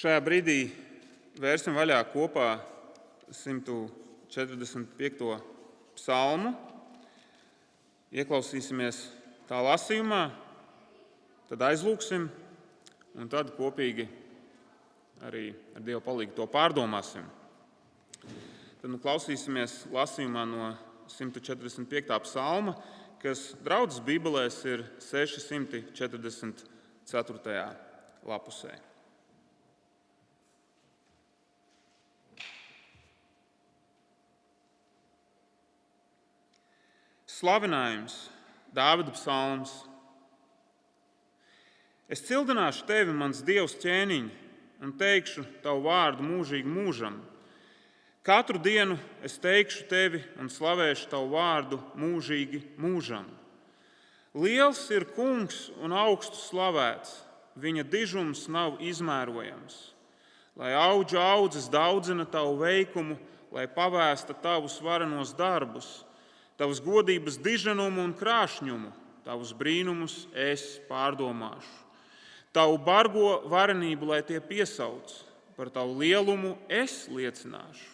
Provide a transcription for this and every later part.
Šajā brīdī vērsim vaļā kopā 145. psalmu. Ieklausīsimies tā lasījumā, tad aizlūksim un tad kopīgi arī ar Dieva palīdzību to pārdomāsim. Tad klausīsimies lasījumā no 145. psalma, kas draudzes bībelēs ir 644. lapusē. Slavinājums, Dāvida psalms. Es cildināšu tevi, mans Dievs, ķēniņ, un teikšu tavu vārdu mūžīgi mūžam. Katru dienu es teikšu tevi un slavēšu tavu vārdu mūžīgi mūžam. Liels ir kungs un augstu slavēts, viņa dižums nav izmērojams. Lai audžu audzes daudzina tavu veikumu, lai pavēsta tavus varenos darbus, tavas godības diženumu un krāšņumu, tavus brīnumus es pārdomāšu. Tavu bargo varenību, lai tie piesauc, par tavu lielumu es liecināšu.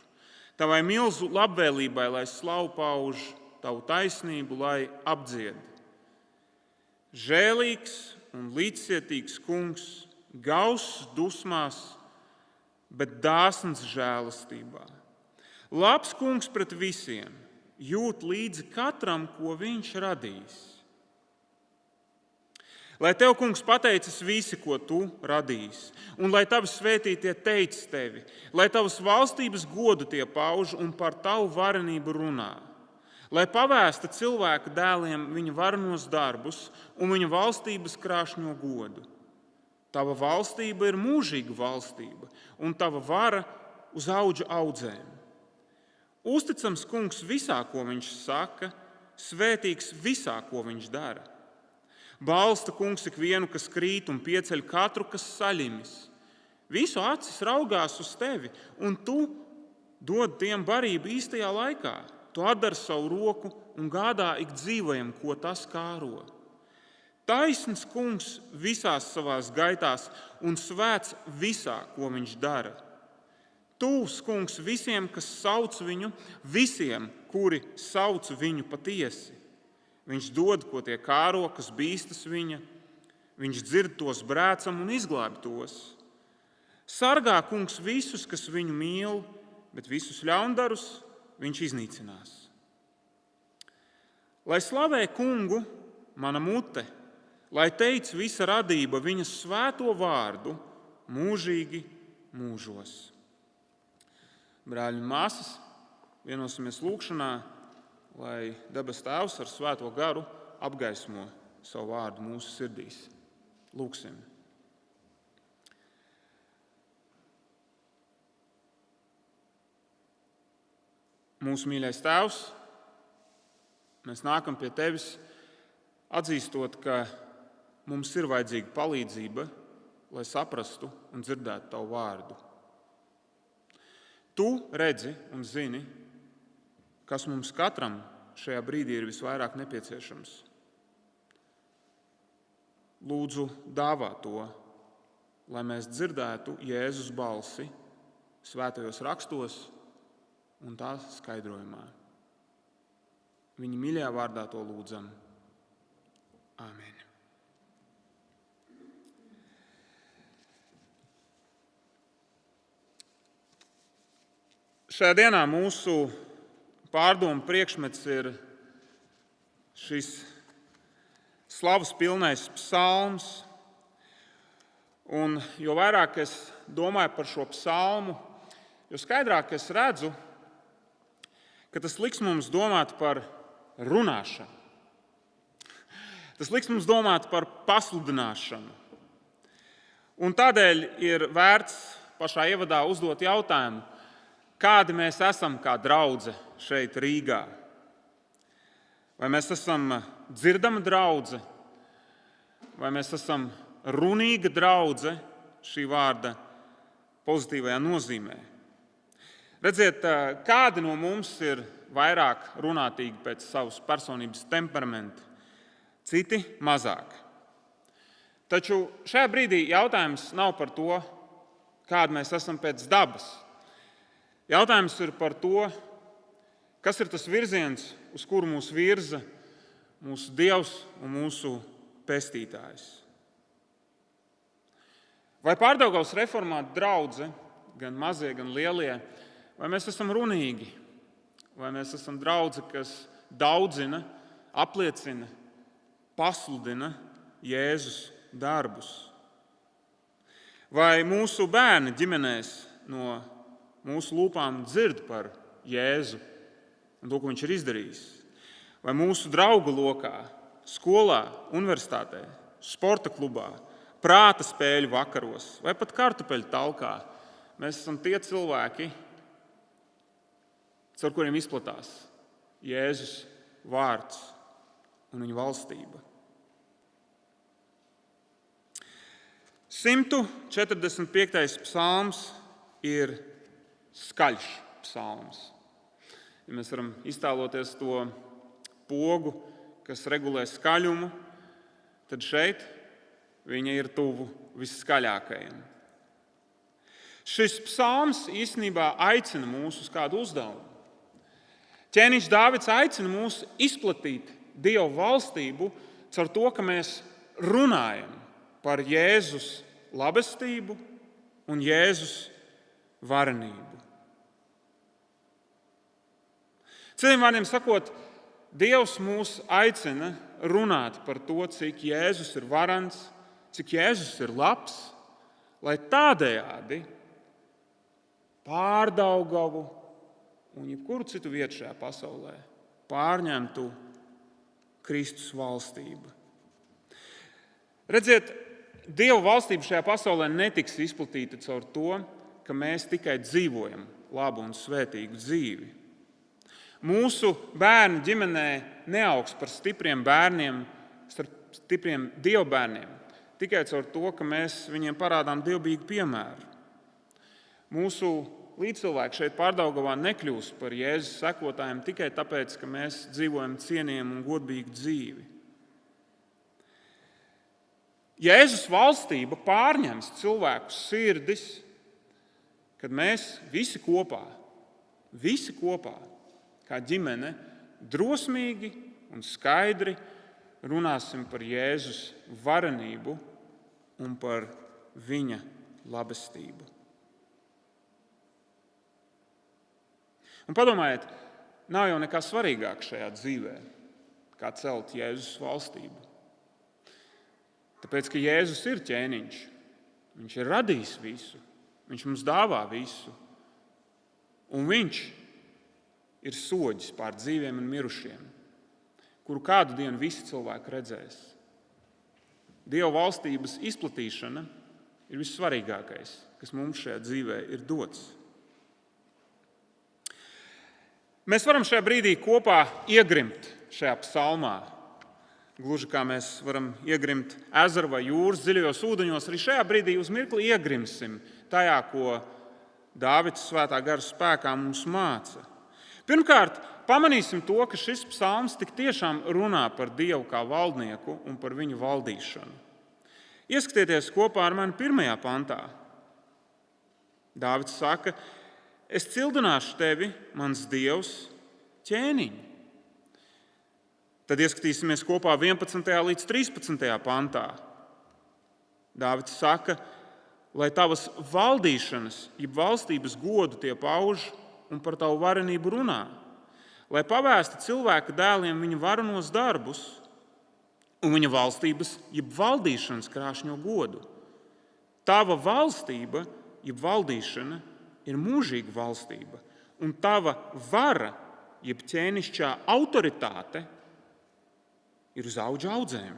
Tavai milzu labvēlībai, lai slavu pauž, tavu taisnību, lai apdzied. Žēlīgs un līdzcietīgs kungs, gauss dusmās, bet dāsns žēlastībā. Labs kungs pret visiem, jūt līdzi katram, ko viņš radījis. Lai tev, kungs, pateicas visi, ko tu radījis, un lai tavi svētītie teic tevi, lai tavas valstības godu tie pauž un par tavu varenību runā. Lai pavēsta cilvēka dēliem viņa varenos darbus un viņa valstības krāšņo godu. Tava valstība ir mūžīga valstība, un tava vara uz audžu audzēm. Uzticams kungs visā, ko viņš saka, svētīgs visā, ko viņš dara. Balsta kungs ikvienu, kas krīt, un pieceļ katru, kas saļimis. Visu acis raugās uz tevi, un tu dod tiem barību īstajā laikā. Tu atdari savu roku un gādā ik dzīvajam, ko tas kāro. Taisns kungs visās savās gaitās un svēts visā, ko viņš dara. Tūvs kungs visiem, kas sauc viņu, visiem, kuri sauc viņu patiesi. Viņš dod, ko tie kāro, kas bīstas viņa. Viņš dzird tos brēcam un izglābj tos. Sargā kungs visus, kas viņu mīl, bet visus ļaundarus viņš iznīcinās. Lai slavē kungu mana mute, lai teic visa radība viņa svēto vārdu mūžīgi mūžos. Brāļi un māsas, vienosimies lūgšanā, lai debes Tēvs ar svēto garu apgaismo savu vārdu mūsu sirdīs. Lūgsim. Mūsu mīļais Tēvs, mēs nākam pie Tevis, atzīstot, ka mums ir vajadzīga palīdzība, lai saprastu un dzirdētu Tavu vārdu. Tu redzi un zini, kas mums katram šajā brīdī ir visvairāk nepieciešams. Lūdzu, dāvā to, lai mēs dzirdētu Jēzus balsi svētajos rakstos un tā skaidrojumā. Viņa mīļajā vārdā to lūdzam. Āmen. Šajā dienā mūsu pārdomu priekšmets ir šis slavas pilnais psalms. Un jo vairāk es domāju par šo psalmu, jo skaidrāk es redzu, ka tas liks mums domāt par runāšanu. Tas liks mums domāt par pasludināšanu. Un tādēļ ir vērts pašā ievadā uzdot jautājumu, kādi mēs esam kā draudze šeit Rīgā? Vai mēs esam dzirdama draudze? Vai mēs esam runīga draudze šī vārda pozitīvajā nozīmē? Redziet, kādi no mums ir vairāk runātīgi pēc savas personības temperamenta, citi mazāk. Taču šajā brīdī jautājums nav par to, kāda mēs esam pēc dabas. Jautājums ir par to, kas ir tas virziens, uz kuru mūs virza mūsu Dievs un mūsu pestītājs. Vai Pārdaugavas reformāta draudze, gan mazie, gan lielie, vai mēs esam runīgi, vai mēs esam draudze, kas daudzina, apliecina, pasludina Jēzus darbus? Vai mūsu bērni ģimenēs no mūsu lūpām dzird par Jēzu un to, ko viņš ir izdarījis? Vai mūsu draugu lokā, skolā, universitātē, sporta klubā, prāta spēļu vakaros vai pat kartupeļu talkā mēs esam tie cilvēki, caur kuriem izplatās Jēzus vārds un viņa valstība? 145. psalms ir skaļš psalms. Ja mēs varam iztēloties to pogu, kas regulē skaļumu, tad šeit viņa ir tuvu visskaļākajam. Šis psalms īstenībā aicina mūs uz kādu uzdevumu. Ķēniņš Dāvids aicina mūs izplatīt Dieva valstību caur to, ka mēs runājam par Jēzus labestību un Jēzus varenību. Citiem vārdiem sakot, Dievs mūs aicina runāt par to, cik Jēzus ir varens, cik Jēzus ir labs, lai tādējādi Pārdaugavu un jebkuru citu vietu šajā pasaulē pārņemtu Kristus valstība. Redziet, Dieva valstība šajā pasaulē netiks izplatīta caur to, ka mēs tikai dzīvojam labu un svētīgu dzīvi. Mūsu bērni ģimenē neaugs par stipriem bērniem, stipriem Dieva bērniem, tikai caur to, ka mēs viņiem parādām dievbijīgu piemēru. Mūsu līdzcilvēki šeit Pārdaugavā nekļūs par Jēzus sekotājiem tikai tāpēc, ka mēs dzīvojam cienījumu un godīgu dzīvi. Jēzus valstība pārņems cilvēku sirdis, kad mēs visi kopā, kā ģimene, drosmīgi un skaidri runāsim par Jēzus varenību un par viņa labestību. Un padomājiet, nav jau nekā svarīgāk šajā dzīvē, kā celt Jēzus valstību. Tāpēc, ka Jēzus ir ķēniņš, viņš ir radījis visu, viņš mums dāvā visu, un viņš ir soģis pār dzīviem un mirušiem, kuru kādu dienu visi cilvēki redzēs. Dieva valstības izplatīšana ir vissvarīgākais, kas mums šajā dzīvē ir dots. Mēs varam šajā brīdī kopā iegrimt šajā psalmā, gluži kā mēs varam iegrimt ezera vai jūras dziļajos ūdeņos, arī šajā brīdī uz mirkli iegrimsim tajā, ko Dāvids svētā gara spēkā mums māca. Pirmkārt, pamanīsim to, ka šis psalms tik tiešām runā par Dievu kā valdnieku un par viņu valdīšanu. Ieskatieties kopā ar mani 1. pantā. Dāvids saka: es cildināšu tevi, mans Dievs, ķēniņ. Tad ieskatīsimies kopā 11. līdz 13. pantā. Dāvids saka, lai tavas valdīšanas, jeb valstības godu tie pauž un par tavu varenību runā, lai pavēsta cilvēka dēliem viņa varenos darbus un viņa valstības, jeb valdīšanas krāšņo godu. Tava valstība, jeb valdīšana, ir mūžīga valstība, un tava vara, jeb ķēnišķā autoritāte, ir uz audžu audzēm.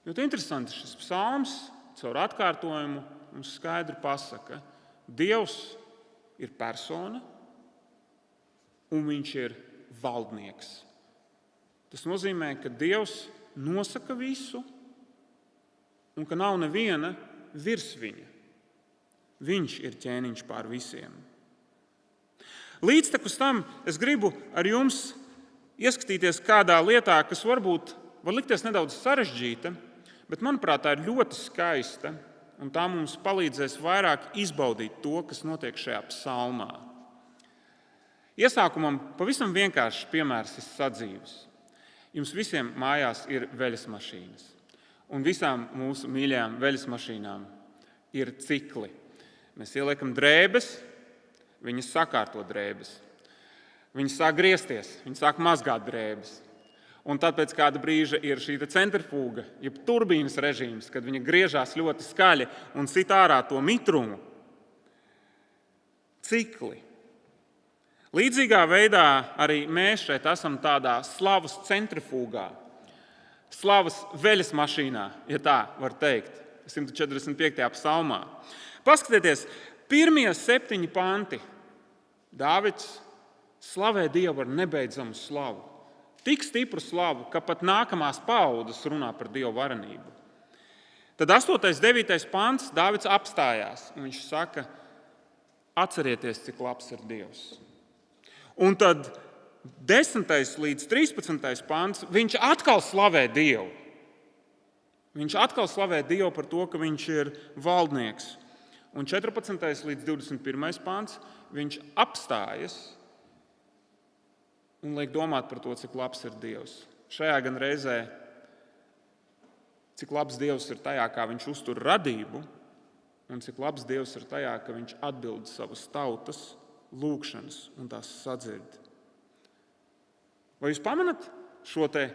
Ļoti interesanti, šis psalms caur atkārtojumu mums skaidri pasaka, Dievs ir persona un viņš ir valdnieks. Tas nozīmē, ka Dievs nosaka visu un ka nav neviena virs viņa. Viņš ir ķēniņš pār visiem. Līdztekus tam es gribu ar jums ieskatīties kādā lietā, kas varbūt var likties nedaudz sarežģīta, Bet, manuprāt, tā ir ļoti skaista, un tā mums palīdzēs vairāk izbaudīt to, kas notiek šajā psalmā. Iesākumam pavisam vienkāršs piemērs ir sadzīves. Jums visiem mājās ir veļas mašīnas, un visām mūsu mīļajām veļas mašīnām ir cikli. Mēs ieliekam drēbes, viņas sakārto drēbes. Viņas sāk griezties, viņas sāk mazgāt drēbes. Un tad pēc kāda brīža ir šī centrifūga, jeb turbīnas režīms, kad viņa griežās ļoti skaļi un sit ārā to mitrumu. Cikli. Līdzīgā veidā arī mēs šeit esam tādā slavas centrifūgā, slavas veļas mašīnā, ja tā var teikt, 145. psalmā. Paskatieties, pirmie 7 panti. Dāvids slavē Dievu ar nebeidzamu slavu. Tik stipru slavu, ka pat nākamās paaudzes runā par Dieva varenību. Tad 8. 9. pants Dāvids apstājās, un viņš saka, atcerieties, cik labs ir Dievs. Un tad 10. līdz 13. pants viņš atkal slavē Dievu. Viņš atkal slavē Dievu par to, ka viņš ir valdnieks. Un 14. līdz 21. pants viņš apstājas un liek domāt par to, cik labs ir Dievs. Šajā gan reizē, cik labs Dievs ir tajā, kā viņš uztur radību, un cik labs Dievs ir tajā, ka viņš atbild savas tautas lūgšanas un tās sadzird. Vai jūs pamanat šo te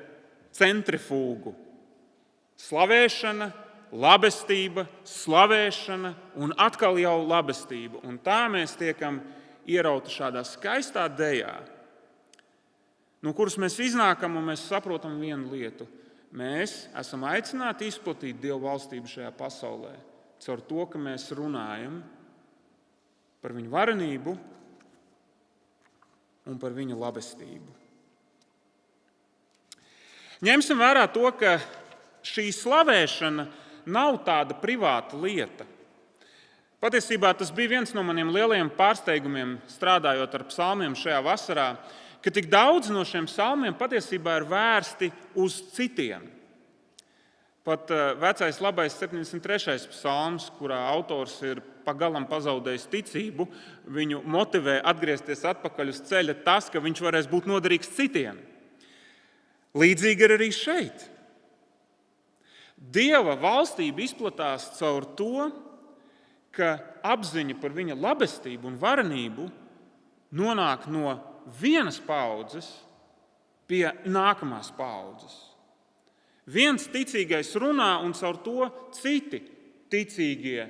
centrifūgu? Slavēšana, labestība, slavēšana un atkal jau labestība. Un tā mēs tiekam ierauti šādā skaistā dejā, no kuras mēs iznākam un mēs saprotam vienu lietu. Mēs esam aicināti izplatīt Dieva valstību šajā pasaulē caur to, ka mēs runājam par viņa varenību un par viņa labestību. Ņemsim vērā to, ka šī slavēšana nav tāda privāta lieta. Patiesībā tas bija viens no maniem lielajiem pārsteigumiem, strādājot ar psalmiem šajā vasarā, ka tik daudz no šiem psalmiem patiesībā ir vērsti uz citiem. Pat vecais labais 73. psalms, kurā autors ir pagalam pazaudējis ticību, viņu motivē atgriezties atpakaļ uz ceļa tas, ka viņš varēs būt noderīgs citiem. Līdzīgi ir arī šeit. Dieva valstība izplatās caur to, ka apziņa par viņa labestību un varenību nonāk no vienas paaudzes pie nākamās paaudzes. Viens ticīgais runā, un caur to citi ticīgie,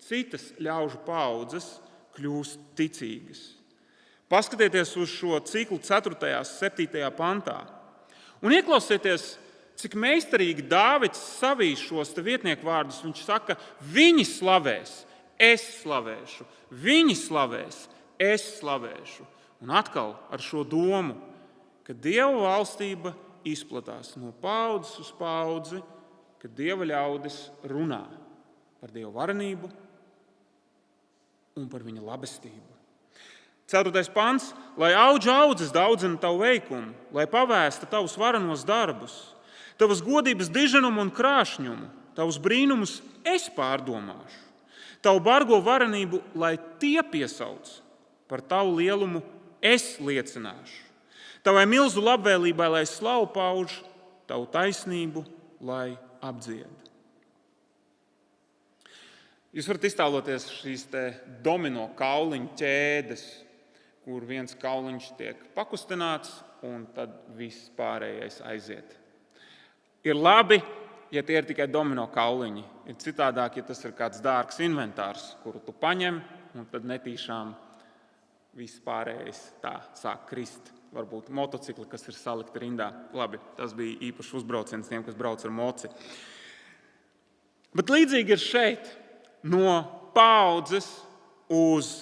citas ļaužu paaudzes kļūst ticīgas. Paskatieties uz šo ciklu 4. un 7. pantā. Un ieklausieties, cik meistarīgi Dāvids savīs šos vietnieku vārdus. Viņš saka, viņi slavēs, es slavēšu, viņi slavēs, es slavēšu. Un atkal ar šo domu, ka Dieva valstība izplatās no paaudzes uz paudzi, kad Dieva ļaudis runā par Dieva varenību un par viņa labestību. 4. pants, lai audžu audzes daudzina tavu veikumu, lai pavēsta tavus varenos darbus, tavas godības diženumu un krāšņumu, tavus brīnumus es pārdomāšu, tavu bargo varenību, lai tie piesauc, par tavu lielumu es liecināšu. Tavai milzu labvēlībai, lai slavu pauž, tavu taisnību, lai apdzied. Jūs varat iztēloties šīs domino kauliņu ķēdes, kur viens kauliņš tiek pakustināts, un tad viss pārējais aiziet. Ir labi, ja tie ir tikai domino kauliņi. Ir citādāk, ja tas ir kāds dārgs inventārs, kuru tu paņem, un tad netīšām viss pārējais tā sāk krist. Varbūt motocikli, kas ir salikti rindā. Labi, tas bija īpašs uzbrauciens tiem, kas brauc ar moci. Bet līdzīgi ir šeit, no paaudzes uz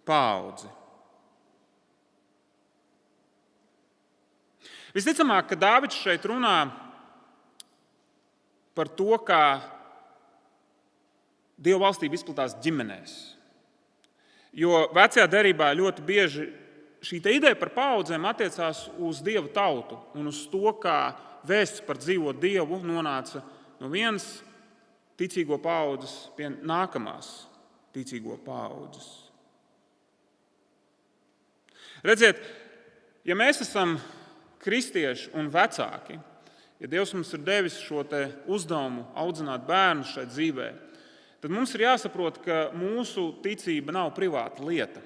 paudzi. Visticamāk, ka Dāvids šeit runā par to, kā Dieva valstība izplatās ģimenēs. Jo vecajā derībā ļoti bieži šī ideja par paaudzēm attiecās uz Dieva tautu un uz to, kā vēsts par dzīvo Dievu nonāca no vienas ticīgo paaudzes pie nākamās ticīgo paaudzes. Redziet, ja mēs esam kristieši un vecāki, ja Dievs mums ir devis šo te uzdevumu audzināt bērnus šai dzīvē, tad mums ir jāsaprot, ka mūsu ticība nav privāta lieta.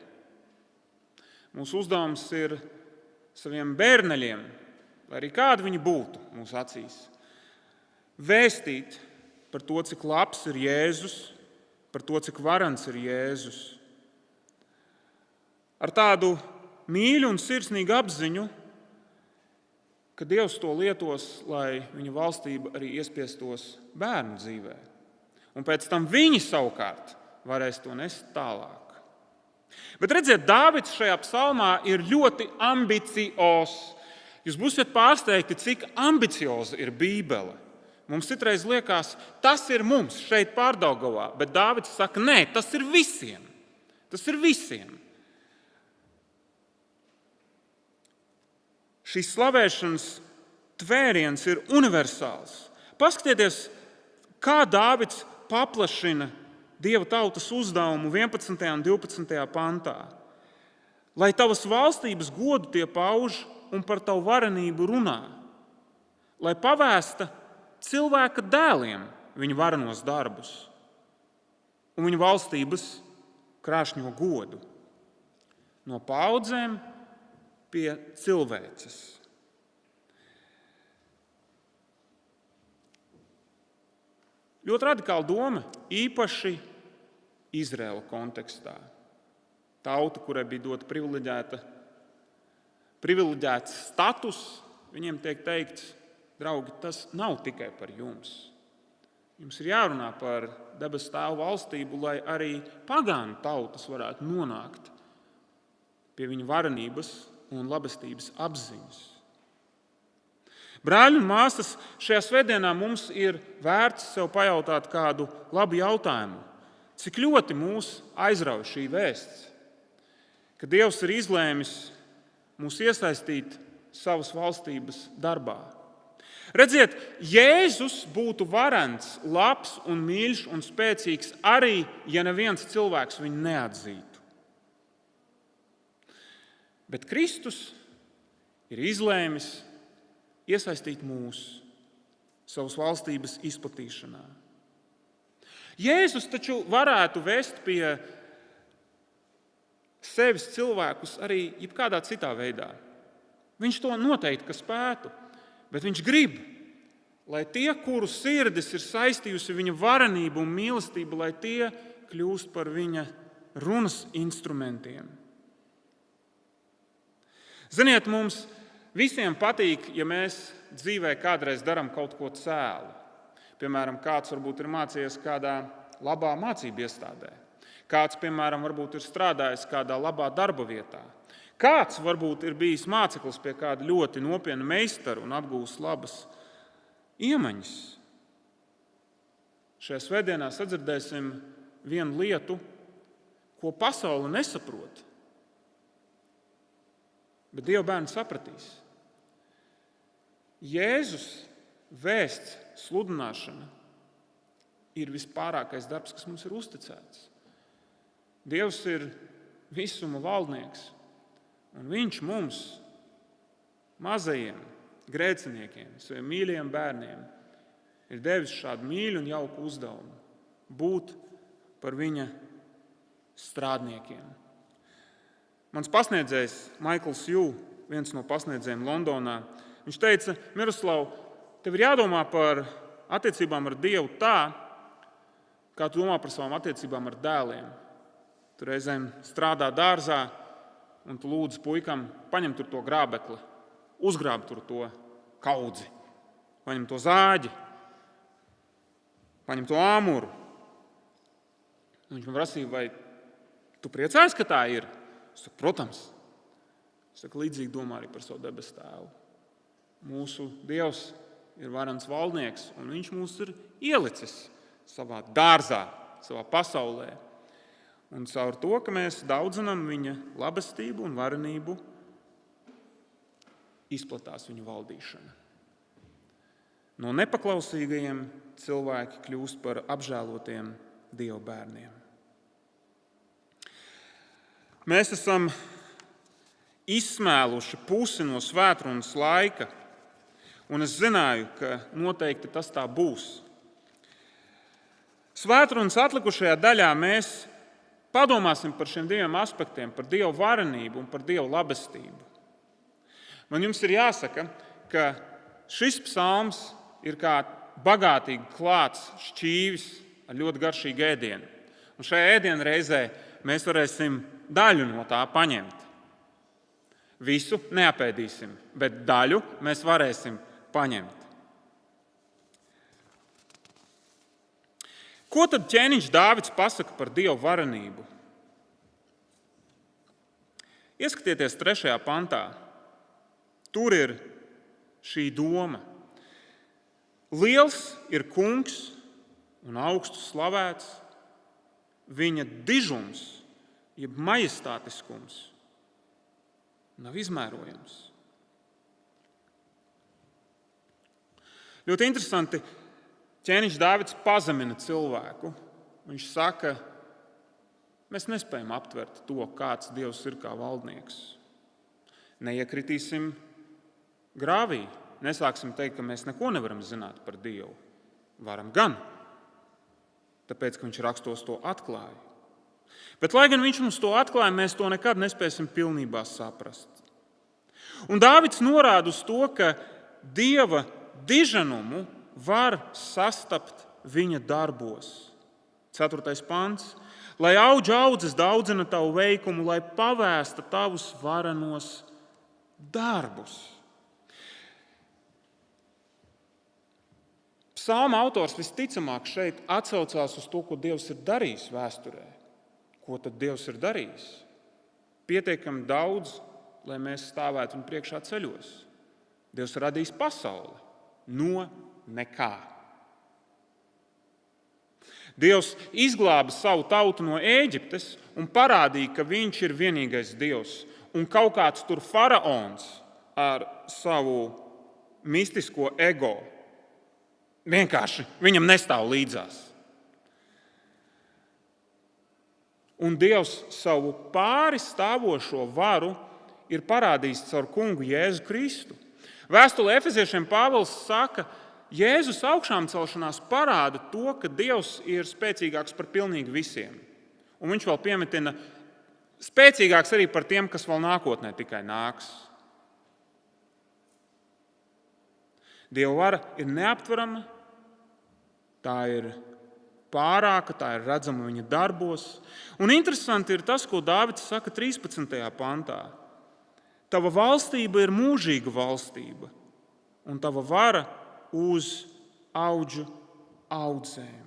Mūsu uzdevums ir saviem bērneļiem, lai arī kādi viņi būtu mūsu acīs, vēstīt par to, cik labs ir Jēzus, par to, cik varens ir Jēzus. Ar tādu mīļu un sirsnīgu apziņu, ka Dievs to lietos, lai viņa valstība arī iespiestos bērnu dzīvē. Un pēc tam viņi savukārt varēs to nest tālāk. Bet redziet, Dāvids šajā psalmā ir ļoti ambiciozs. Jūs būsiet pārsteigti, cik ambicioza ir Bībele. Mums citreiz liekas, tas ir mums šeit Pārdaugavā, bet Dāvids saka, nē, tas ir visiem. Tas ir visiem. Šīs slavēšanas tvēriens ir universāls. Paskatieties, kā Dāvids paplašina Dieva tautas uzdevumu 11. un 12. pantā. Lai tavas valstības godu tie pauž un par tavu varenību runā. Lai pavēsta cilvēka dēliem viņa varenos darbus un viņa valstības krāšņo godu. No paaudzēm pie cilvēces. Ļoti radikāla doma, īpaši Izraēla kontekstā. Tauta, kurai bija dota privileģēts status, viņiem tiek teikts, draugi, tas nav tikai par jums. Jums ir jārunā par debesu Tēva valstību, lai arī pagānu tautas varētu nonākt pie viņa varenības un labestības apziņas. Brāļi un māsas, šajā svētdienā mums ir vērts sev pajautāt kādu labu jautājumu. Cik ļoti mūs aizrauja šī vēsts, ka Dievs ir izlēmis mūs iesaistīt savas valstības darbā. Redziet, Jēzus būtu varens, labs un mīļš un spēcīgs arī, ja neviens cilvēks viņu neatzītu. Bet Kristus ir izlēmis iesaistīt mūs savas valstības izplatīšanā. Jēzus taču varētu vest pie sevis cilvēkus arī jebkādā citā veidā. Viņš to noteikti spētu, bet viņš grib, lai tie, kuru sirdis ir saistījusi viņa varenību un mīlestību, lai tie kļūst par viņa runas instrumentiem. Ziniet, mums visiem patīk, ja mēs dzīvē kādreiz darām kaut ko cēlu. Piemēram, kāds varbūt ir mācījies kādā labā mācību iestādē. Kāds, piemēram, varbūt ir strādājis kādā labā darba vietā. Kāds varbūt ir bijis māceklis pie kāda ļoti nopietna meistara un apgūs labas iemaņas. Šajā svētdienā sadzirdēsim vienu lietu, ko pasaule nesaprot. Bet Dieva bērni sapratīs. Jēzus vēsts sludināšana ir vispārākais darbs, kas mums ir uzticēts. Dievs ir visuma valdnieks, un viņš mums, mazajiem grēciniekiem, saviem mīļajiem bērniem, ir devis šādu mīļu un jauku uzdevumu – būt par viņa strādniekiem. Mans pasniedzējs Maikls Jū, viens no pasniedzējiem Londonā, viņš teica, Miroslav, tev ir jādomā par attiecībām ar Dievu tā, kā tu domā par savām attiecībām ar dēliem. Tu reizēm strādā dārzā un tu lūdzi puikam, paņem tur to grābekli, uzgrāb tur to kaudzi, paņem to zāģi, paņem to āmuru. Un viņš man prasīja, vai tu priecājies, ka tā ir? Es saku, protams. Es saku, līdzīgi domā arī par savu debesu Tēvu. Mūsu Dievs ir varens valdnieks, un viņš mūs ir ielicis savā dārzā, savā pasaulē. Un caur to, ka mēs daudzinam viņa labestību un varenību, izplatās viņa valdīšana. no nepaklausīgajiem cilvēki kļūst par apžēlotiem Dieva bērniem. Mēs esam izsmēluši pusi no svētrunas laika, un es zināju, ka noteikti tas tā būs. Svētrunas atlikušajā daļā mēs padomāsim par šiem diviem aspektiem, par Dieva varenību un par Dieva labestību. Man jums ir jāsaka, ka šis psalms ir kā bagātīgi klāts šķīvis ar ļoti garšīgu ēdienu. Un šajā ēdienu reizē mēs varēsim daļu no tā paņemt. Visu neapēdīsim, bet daļu mēs varēsim paņemt. Ko tad ķēniņš Dāvids pasaka par Dieva varenību? Ieskatieties 3. pantā. Tur ir šī doma. Liels ir kungs un augstu slavēts, viņa dižums, jeb majestātiskums, nav izmērojams. Ļoti interesanti, ķēniņš Dāvids pazemina cilvēku. Viņš saka, mēs nespējam aptvert to, kāds Dievs ir kā valdnieks. Neiekritīsim grāvī, nesāksim teikt, ka mēs neko nevaram zināt par Dievu. Varam gan, tāpēc, ka viņš rakstos to atklāja. Bet, lai gan viņš mums to atklāja, mēs to nekad nespēsim pilnībā saprast. Un Dāvids norāda uz to, ka Dieva diženumu var sastapt viņa darbos. 4. pants. Lai auģ audzes daudzina tavu veikumu, lai pavēsta tavus varenos darbus. Psalma autors visticamāk šeit atsaucās uz to, ko Dievs ir darījis vēsturē. Ko tad Dievs ir darījis? Pietiekami daudz, lai mēs stāvētu un priekšā ceļos. Dievs radījis pasauli no nekā. Dievs izglāba savu tautu no Ēģiptes un parādīja, ka viņš ir vienīgais Dievs. Un kaut kāds tur faraons ar savu mistisko ego vienkārši viņam nestāv līdzās. Un Dievs savu pāri stāvošo varu ir parādījis caur kungu Jēzu Kristu. Vēstulē Efeziešiem Pāvils saka, Jēzus augšām celšanās parāda to, ka Dievs ir spēcīgāks par pilnīgi visiem. Un viņš vēl piemetina spēcīgāks arī par tiem, kas vēl nākotnē tikai nāks. Dieva vara ir neaptverama, tā ir pārāka, tā ir redzama viņa darbos. Un interesanti ir tas, ko Dāvids saka 13. pantā. Tava valstība ir mūžīga valstība, un tava vara uz audžu audzēm.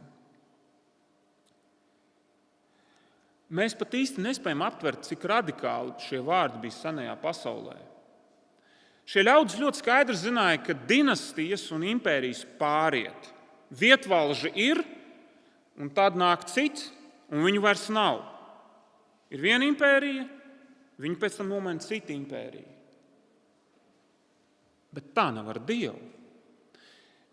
Mēs pat īsti nespējam aptvert, cik radikāli šie vārdi bija senajā pasaulē. Šie ļaudis ļoti skaidri zināja, ka dinastijas un impērijas pāriet. Vietvalži ir, un tad nāk cits, un viņu vairs nav. Ir viena impērija, viņi pēc tam nomaina citu impēriju. Bet tā nav ar Dievu.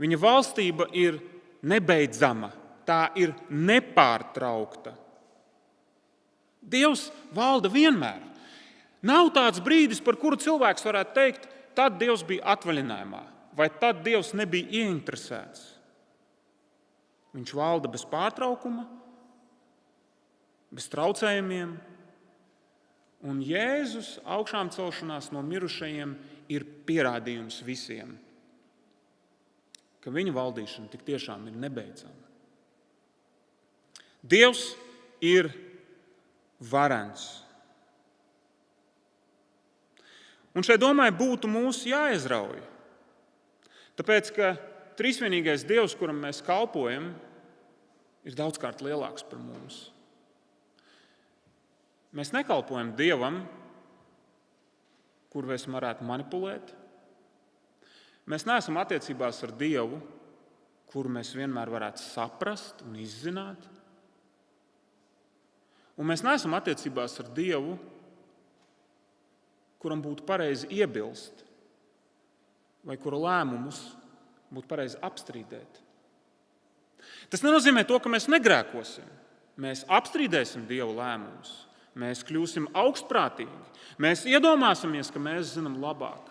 Viņa valstība ir nebeidzama, tā ir nepārtraukta. Dievs valda vienmēr. Nav tāds brīdis, par kuru cilvēks varētu teikt, tad Dievs bija atvaļinājumā, vai tad Dievs nebija ieinteresēts. Viņš valda bez pārtraukuma, bez traucējumiem, un Jēzus augšām celšanās no mirušajiem ir pierādījums visiem, ka viņa valdīšana tik tiešām ir nebeidzama. Dievs ir varens. Un šai domai būtu mūs jāizrauj. Tāpēc, ka trīsvienīgais Dievs, kuram mēs kalpojam, ir daudzkārt lielāks par mums. Mēs nekalpojam Dievam, kur mēs varētu manipulēt. Mēs neesam attiecībās ar Dievu, kuru mēs vienmēr varētu saprast un izzināt. Un mēs neesam attiecībās ar Dievu, kuram būtu pareizi iebilst, vai kura lēmumus būtu pareizi apstrīdēt. Tas nenozīmē to, ka mēs negrēkosim. Mēs apstrīdēsim Dieva lēmumus. Mēs kļūsim augstprātīgi. Mēs iedomāsimies, ka mēs zinām labāk.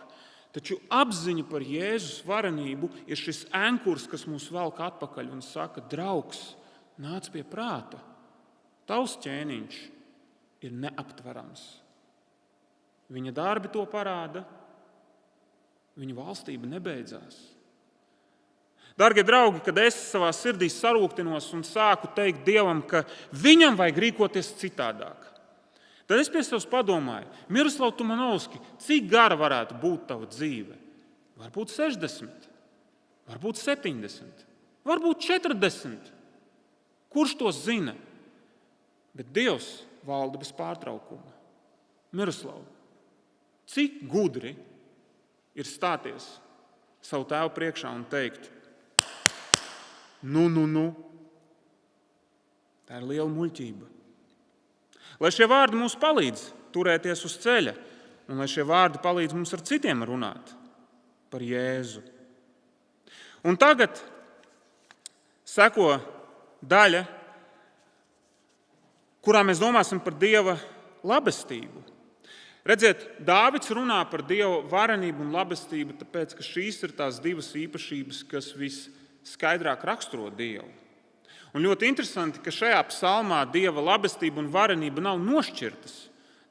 Taču apziņa par Jēzus varenību ir šis ankurs, kas mūs velk atpakaļ un saka, draugs, nāc pie prāta. Tavs ķēniņš ir neaptverams. Viņa darbi to parāda, viņa valstība nebeidzās. Dargie draugi, kad es savā sirdī sarūktinos un sāku teikt Dievam, ka viņam vajag rīkoties citādāk, tad es pie sevis padomāju, Miroslav Tumanovski, cik gara varētu būt tava dzīve? Varbūt 60, varbūt 70, varbūt 40. Kurš to zina? Bet Dievs valda bez pārtraukuma. Miroslav, cik gudri ir stāties savu tēvu priekšā un teikt, nu. Tā ir liela muļķība. Lai šie vārdi mums palīdz turēties uz ceļa, un lai šie vārdi palīdz mums ar citiem runāt par Jēzu. Un tagad seko daļa, kurā mēs domāsim par Dieva labestību. Redziet, Dāvids runā par Dieva varenību un labestību, tāpēc, ka šīs ir tās divas īpašības, kas visskaidrāk raksturo Dievu. Un ļoti interesanti, ka šajā psalmā Dieva labestība un varenība nav nošķirtas.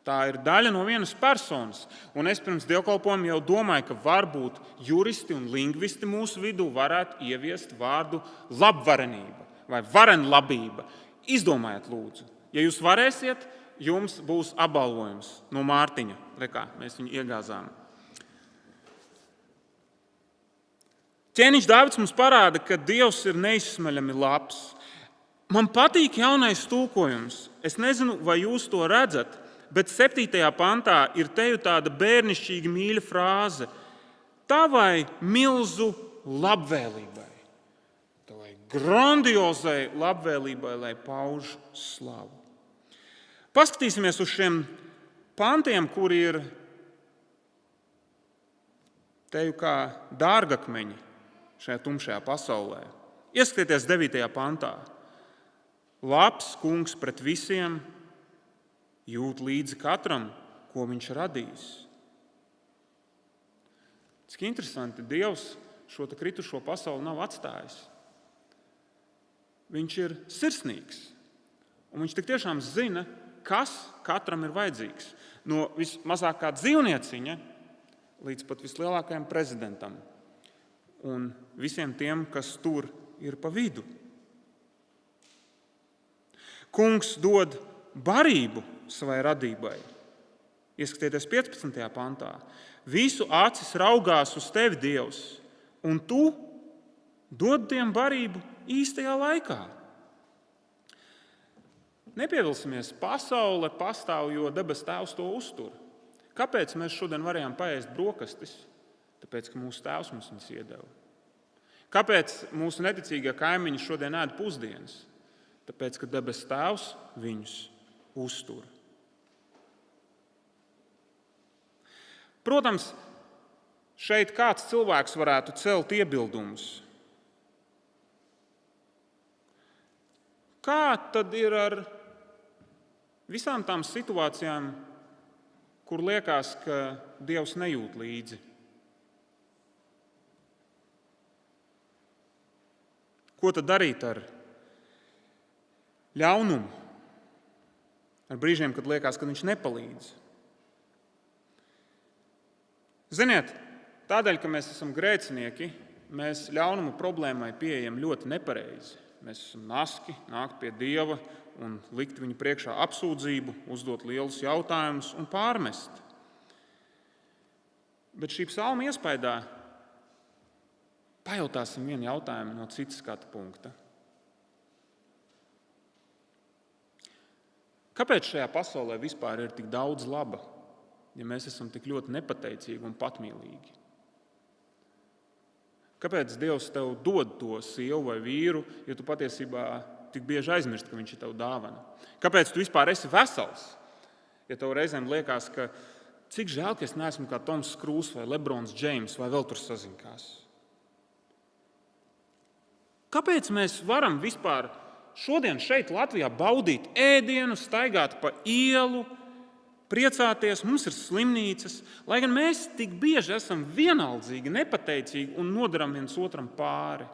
Tā ir daļa no vienas personas. Un es pirms dievkalpojuma jau domāju, ka varbūt juristi un lingvisti mūsu vidū varētu ieviest vārdu labvarenība vai varenlabība. Izdomājiet, lūdzu. Ja jūs varēsiet, jums būs apbalvojums no Mārtiņa. Rekā, mēs viņu iegāzām. Ķēniņš Dāvids mums parāda, ka Dievs ir neizsmeļami labs. Man patīk jaunais tulkojums. Es nezinu, vai jūs to redzat, bet 7. pantā ir teju tāda bērnišķīga mīļa frāze. Tavai milzu labvēlībai, tavai grandiozai labvēlībai, lai pauž slavu. Paskatīsimies uz šiem pantiem, kuri ir teju kā dārgakmeņi šajā tumšajā pasaulē. Ieskatieties 9. pantā. Labs kungs pret visiem, jūt līdzi katram, ko viņš radījis. Cik interesanti, Dievs šo kritušo pasauli nav atstājis. Viņš ir sirsnīgs, un viņš tik tiešām zina, kas katram ir vajadzīgs. No vismazākā dzīvnieciņa līdz pat vislielākajam prezidentam un visiem tiem, kas tur ir pa vidu. Kungs dod barību savai radībai. Ieskatieties 15. pantā. Visu acis raugās uz tevi, Dievs, un tu dod tiem barību īstajā laikā. Nepievilsimies, pasaule pastāv, jo debes Tēvs to uztur. Kāpēc mēs šodien varējām paēst brokastis? Tāpēc, ka mūsu Tēvs mums viņas iedeva. Kāpēc mūsu neticīgie kaimiņi šodien ēd pusdienas? Tāpēc, ka debes Tēvs viņus uztur. Protams, šeit kāds cilvēks varētu celt iebildumus. Kā tad ir ar visām tām situācijām, kur liekas, ka Dievs nejūt līdzi? Ko tad darīt ar ļaunumu? Ar brīžiem, kad liekas, ka viņš nepalīdz. Ziniet, tādēļ, ka mēs esam grēcinieki, mēs ļaunumu problēmai pieejam ļoti nepareizi. Mēs esam naski nākt pie Dieva un likt viņu priekšā apsūdzību, uzdot lielus jautājumus un pārmest. Bet šī psalma iespaidā pajautāsim vienu jautājumu no citas skatu punkta. Kāpēc šajā pasaulē vispār ir tik daudz laba, ja mēs esam tik ļoti nepateicīgi un patmīlīgi? Kāpēc Dievs tev dod to sievu vai vīru, ja tu patiesībā tik bieži aizmirsti, ka viņš ir tev dāvana? Kāpēc tu vispār esi vesels, ja tev reizēm liekas, ka cik žēl, ka es neesmu kā Toms Krūss vai Lebrons Džeims vai vēl tur sazinkās? Kāpēc mēs varam vispār šodien šeit Latvijā baudīt ēdienu, staigāt pa ielu, priecāties, mums ir slimnīcas, lai gan mēs tik bieži esam vienaldzīgi, nepateicīgi un nodaram viens otram pāri?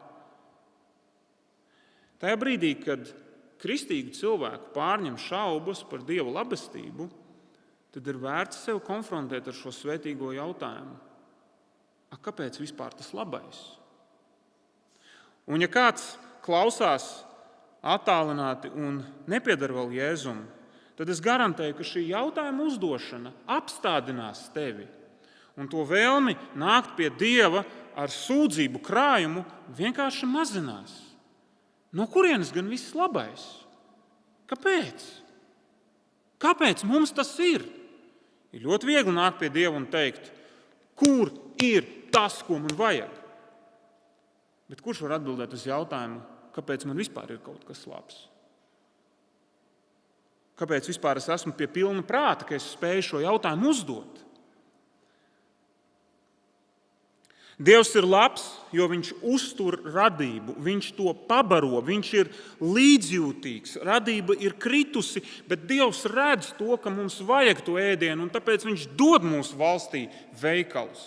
Tajā brīdī, kad kristīgu cilvēku pārņem šaubas par Dieva labestību, tad ir vērts sev konfrontēt ar šo svētīgo jautājumu. Kāpēc vispār tas labais? Un ja kāds klausās attālināti un nepiedar vēl Jēzum, tad es garantēju, ka šī jautājuma uzdošana apstādinās tevi. Un to vēlmi nākt pie Dieva ar sūdzību krājumu vienkārši mazinās. No kurienes gan viss labais? Kāpēc? Kāpēc mums tas ir? Ir ļoti viegli nākt pie Dieva un teikt, kur ir tas, ko man vajag? Bet kurš var atbildēt uz jautājumu, kāpēc man vispār ir kaut kas labs? Kāpēc vispār es esmu pie pilna prāta, ka es spēju šo jautājumu uzdot? Dievs ir labs, jo viņš uztur radību, viņš to pabaro, viņš ir līdzjūtīgs. Radība ir kritusi, bet Dievs redz to, ka mums vajag to ēdienu, un tāpēc viņš dod mūsu valstī veikalus.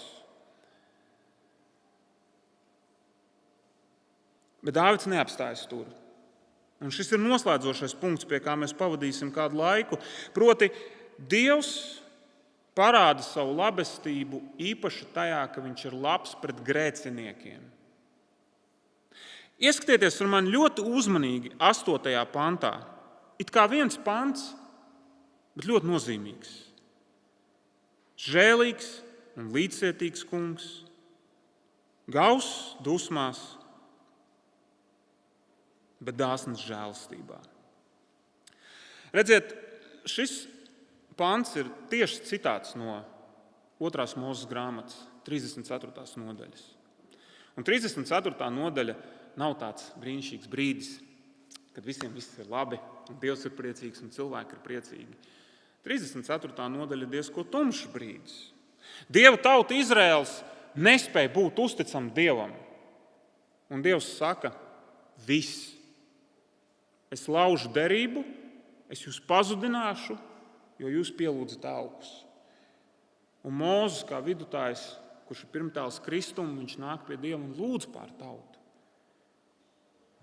Bet Dāvids neapstājas tur. Un šis ir noslēdzošais punkts, pie kā mēs pavadīsim kādu laiku. Proti, Dievs parāda savu labestību īpaši tajā, ka viņš ir labs pret grēciniekiem. Ieskatieties ar mani ļoti uzmanīgi 8. pantā. It kā viens pants, bet ļoti nozīmīgs. Žēlīgs un līdzcietīgs kungs, gauss dusmās, bet dāsns žēlastībā. Redziet, šis pants ir tieši citāts no 2. Mūzes grāmatas 34. nodaļas. Un 34. nodaļa nav tāds brīnišķīgs brīdis, kad visiem viss ir labi, un Dievs ir priecīgs, un cilvēki ir priecīgi. 34. nodaļa ir diezko tumšs brīdis. Dieva tauta Izraels nespēja būt uzticama Dievam. Un Dievs saka, viss. Es laužu derību, es jūs pazudināšu, jo jūs pielūdzat augus. Un Mūzes kā vidutājs, kurš ir pirmtēls Kristum, viņš nāk pie Dieva un lūdz pār tautu.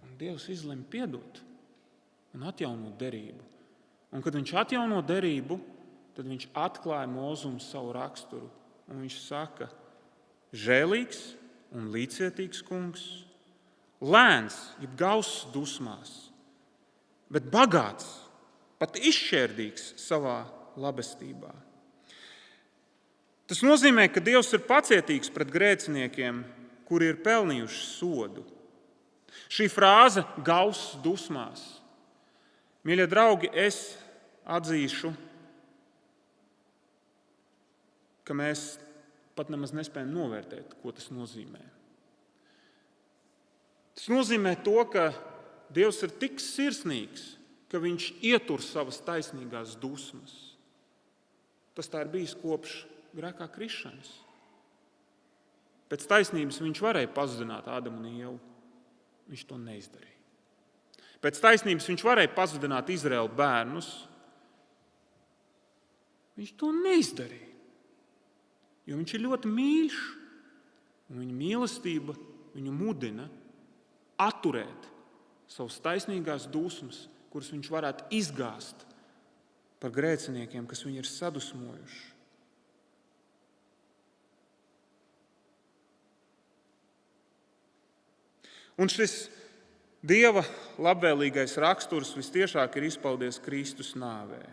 Un Dievs izlemj piedot un atjaunot derību. Un kad viņš atjauno derību, tad viņš atklāja Mūzum savu raksturu. Un viņš saka, žēlīgs un līdzcietīgs kungs, lēns, jeb gauss dusmās, bet bagāts, pat izšķērdīgs savā labestībā. Tas nozīmē, ka Dievs ir pacietīgs pret grēciniekiem, kuri ir pelnījuši sodu. Šī frāze gauss dusmās. Mīļie draugi, es atzīšu, ka mēs pat nemaz nespējam novērtēt, ko tas nozīmē. Tas nozīmē to, ka Dievs ir tik sirsnīgs, ka viņš ietur savas taisnīgās dusmas. Tas tā ir bijis kopš grēkā krišanas. Pēc taisnības viņš varēja pazudināt Ādamu un Ievu. Viņš to neizdarīja. Pēc taisnības viņš varēja pazudināt Izraēlu bērnus. Viņš to neizdarīja. Jo viņš ir ļoti mīļš, un viņa mīlestība viņu mudina atturēt savas taisnīgās dusmas, kuras viņš varētu izgāzt par grēciniekiem, kas viņu ir sadusmojuši. Un šis Dieva labvēlīgais raksturs vistiešāk ir izpaudies Kristus nāvē.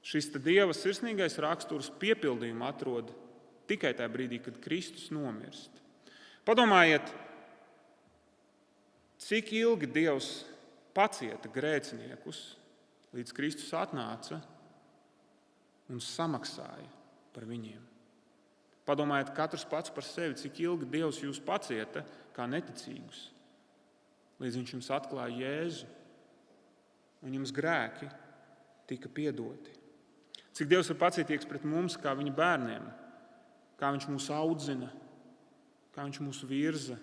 Šis Dieva sirsnīgais raksturs piepildījumu atrod tikai tajā brīdī, kad Kristus nomirst. Padomājiet, cik ilgi Dievs pacieta grēciniekus, līdz Kristus atnāca un samaksāja par viņiem. Padomājiet, katrs pats par sevi, cik ilgi Dievs jūs pacieta kā neticīgus, līdz viņš jums atklāja Jēzu un jums grēki tika piedoti. Cik Dievs ir pacietīgs pret mums kā viņa bērniem, kā viņš mūs audzina, kā viņš mūs virza,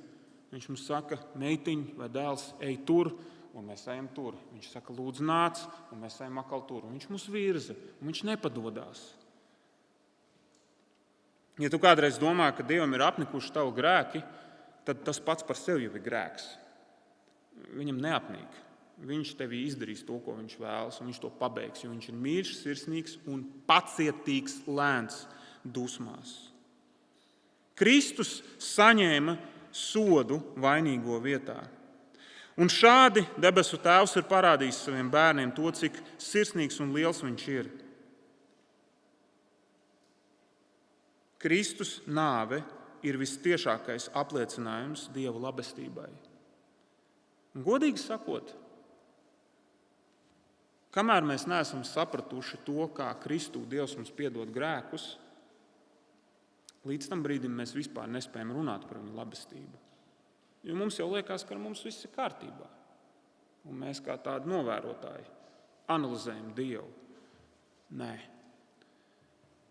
Viņš mums saka, meitiņ vai dēls, ej tur, un mēs ejam tur. Viņš saka, lūdzu, nāc, un mēs ejam atkal tur. Un viņš mūs virza, un viņš nepadodās. Ja tu kādreiz domā, ka Dievam ir apnikuši tavi grēki, tad tas pats par sevi jau ir grēks. Viņam neapnīk. Viņš tevī izdarīs to, ko viņš vēlas, un viņš to pabeigs, jo viņš ir mīļš, sirsnīgs un pacietīgs lēns dusmās. Kristus saņēma sodu vainīgo vietā. Un šādi debesu Tēvs ir parādījis saviem bērniem to, cik sirsnīgs un liels viņš ir. Kristus nāve ir vistiešākais apliecinājums Dieva labestībai. Un godīgi sakot, kamēr mēs neesam sapratuši to, kā Kristū Dievs mums piedod grēkus, līdz tam brīdim mēs vispār nespējam runāt par viņa labestību. Jo mums jau liekas, ka mums viss ir kārtībā. Un mēs kā tādi novērotāji analizējam Dievu. Nē.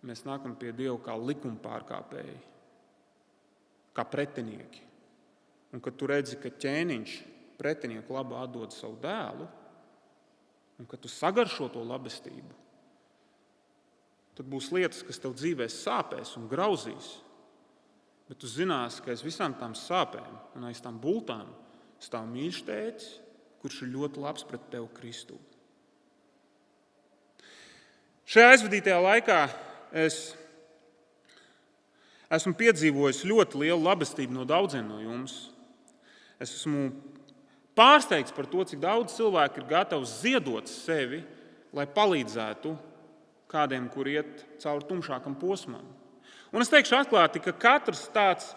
Mēs nākam pie Dieva kā likuma pārkāpēji, kā pretinieki. Un kad tu redzi, ka ķēniņš pretinieku labā atdod savu dēlu, un kad tu sagaršo to labestību, tad būs lietas, kas tev dzīvē sāpēs un grauzīs. Bet tu zinās, ka aiz visām tām sāpēm un aiz tām bultām stāv mīļš tētis, kurš ir ļoti labs pret tevi Kristū. Šajā aizvadītajā laikā es esmu piedzīvojis ļoti lielu labestību no daudziem no jums. Es esmu pārsteigts par to, cik daudz cilvēku ir gatavi ziedot sevi, lai palīdzētu kādiem, kur iet cauri tumšākam posmam. Un es teikšu atklāti, ka katrs tāds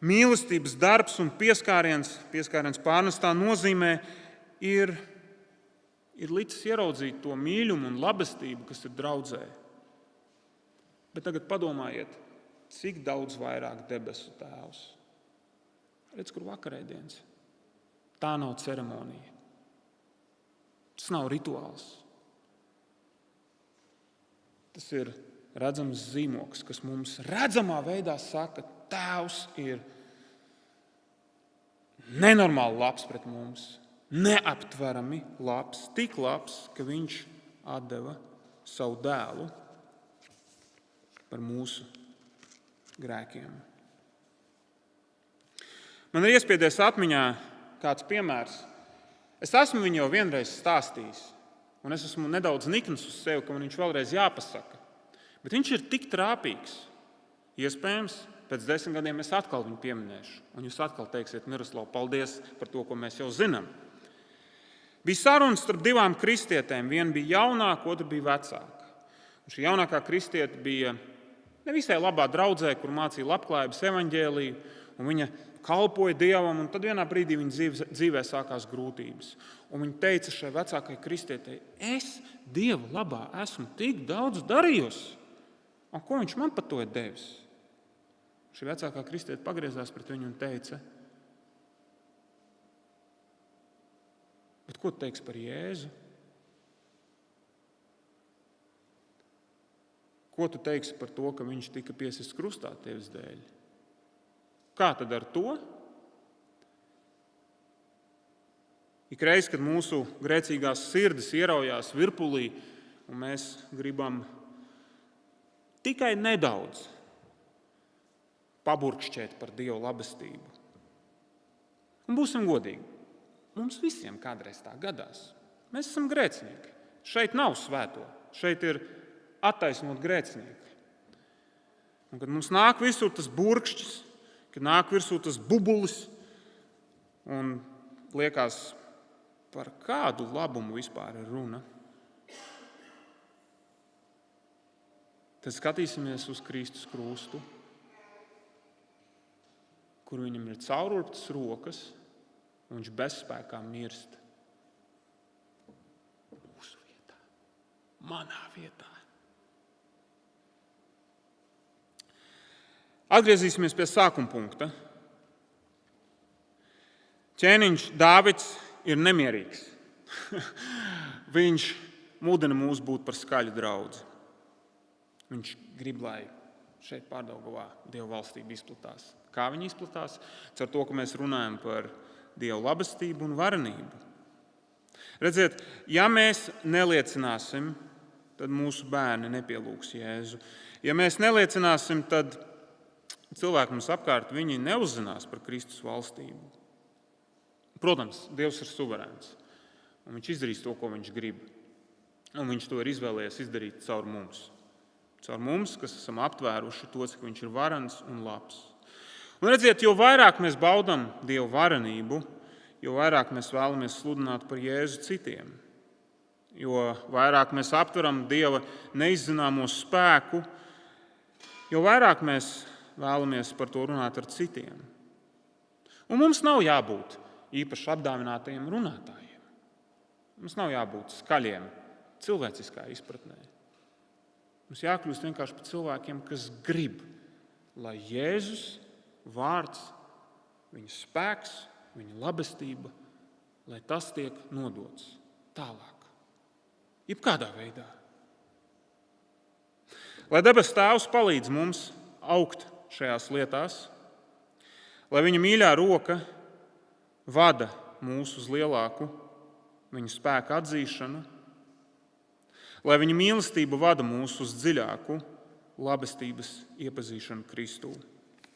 mīlestības darbs un pieskāriens pārnestā nozīmē ir licis ieraudzīt to mīļumu un labestību, kas ir draudzē. Bet tagad padomājiet, cik daudz vairāk debesu Tēvs. Redz, kur vakarēdienas. Tā nav ceremonija. Tas nav rituāls. Tas ir redzams zīmoks, kas mums redzamā veidā saka, Tēvs ir nenormāli labs pret mums, neaptverami labs, tik labs, ka viņš atdeva savu dēlu par mūsu grēkiem. Man ir iespiedies atmiņā kāds piemērs. Es esmu viņu jau vienreiz stāstījis, un es esmu nedaudz nikns uz sevi, ka man viņš vēlreiz jāpasaka. Bet viņš ir tik trāpīgs. Iespējams, pēc 10 gadiem es atkal viņu pieminēšu. Un jūs atkal teiksiet, Miroslav, paldies par to, ko mēs jau zinām. Bija sarunas starp divām kristietēm. Viena bija jaunāka, otra bija vecāka. Un šī jaunākā kristiete bija nevisai labā draudzē, kur mācīja labklājības evaņģēliju. Un viņa kalpoja Dievam, un tad vienā brīdī viņa dzīvē sākās grūtības. Un viņa teica šai vecākajai kristietei, es Dieva labā esmu tik daudz darījusi. Un ko viņš man par to ir devis? Šī vecākā kristiete pagriezās pret viņu un teica, bet ko tu teiksi par Jēzu? Ko tu teiksi par to, ka viņš tika piesists krustā tevis dēļ? Kā tad ar to? Ikreiz, kad mūsu grēcīgās sirdis ieraujās virpulī, un mēs gribam tikai nedaudz paburkšķēt par Dieva labestību. Un būsim godīgi, mums visiem kādreiz tā gadās. Mēs esam grēcinieki. Šeit nav svēto, šeit ir attaisnot grēcinieki. Un kad mums nāk virsū tas burkšķis, kad nāk virsū tas bubulis, un liekas, par kādu labumu vispār ir runa, tad skatīsimies uz Kristus krustu, kur viņam ir caururptas rokas, un viņš bezspēkā mirst. Mūsu vietā, manā vietā. Atgriezīsimies pie sākuma punkta. Ķēniņš Dāvids ir nemierīgs. Viņš mudina mūs būt par skaļu draudzi. Viņš grib, lai šeit Pārdaugavā Dieva valstība izplatās. Kā viņi izplatās? Caur to, ka mēs runājam par Dieva labestību un varenību. Redziet, ja mēs neliecināsim, tad mūsu bērni nepielūgs Jēzu. Ja mēs neliecināsim, tad cilvēki mums apkārt viņi neuzzinās par Kristus valstību. Protams, Dievs ir suverēns, un viņš izdarīs to, ko viņš grib. Un viņš to ir izvēlējies izdarīt caur mums. Caur mums, kas esam aptvēruši to, cik viņš ir varens un labs. Un redziet, jo vairāk mēs baudam Dieva varenību, jo vairāk mēs vēlamies sludināt par Jēzu citiem. Jo vairāk mēs aptveram Dieva neizzināmo spēku, jo vairāk mēs vēlamies par to runāt ar citiem. Un mums nav jābūt īpaši apdāvinātajiem runātājiem. Mums nav jābūt skaļiem cilvēciskā izpratnē. Mums jākļūst vienkārši par cilvēkiem, kas grib, lai Jēzus vārds, viņa spēks, viņa labestība, lai tas tiek nodots tālāk. Jebkādā veidā. Lai debes Tēvs palīdz mums augt šajās lietās, lai viņa mīļā roka vada mūs uz lielāku viņa spēka atzīšanu, lai viņa mīlestība vada mūs uz dziļāku labestības iepazīšanu Kristū.